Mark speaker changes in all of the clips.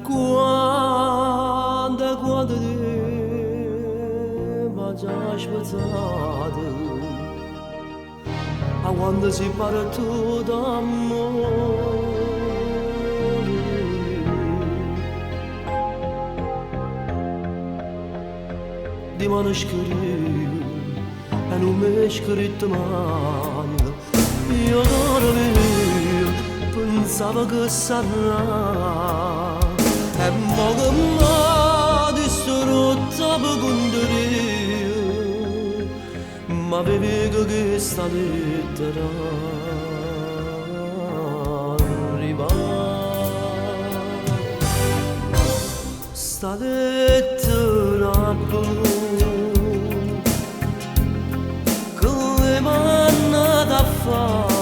Speaker 1: quando te mi ha già spezzato, a quando si parla tu d'amore, di mano scrivo e non mi è scritto mai. Io non avevo, pensavo che sarà, e mo che m'ha distrutta per condividere, ma avevo che sta lettera arriva. Sta lettera blu che le manna da fare,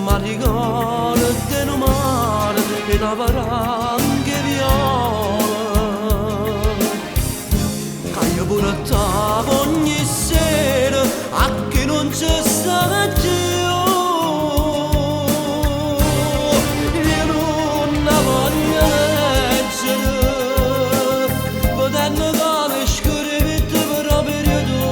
Speaker 1: ma ricorda del mare e la varanga viola che io portavo ogni sera a che non c'è stata più. Io non la voglio leggere, potendo come scrivete proprio tu.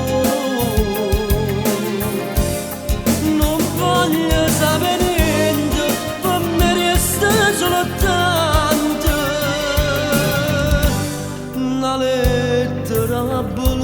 Speaker 1: Non voglio sapere niente, per me resta soltanto una lettera blu.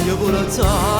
Speaker 1: Io portavo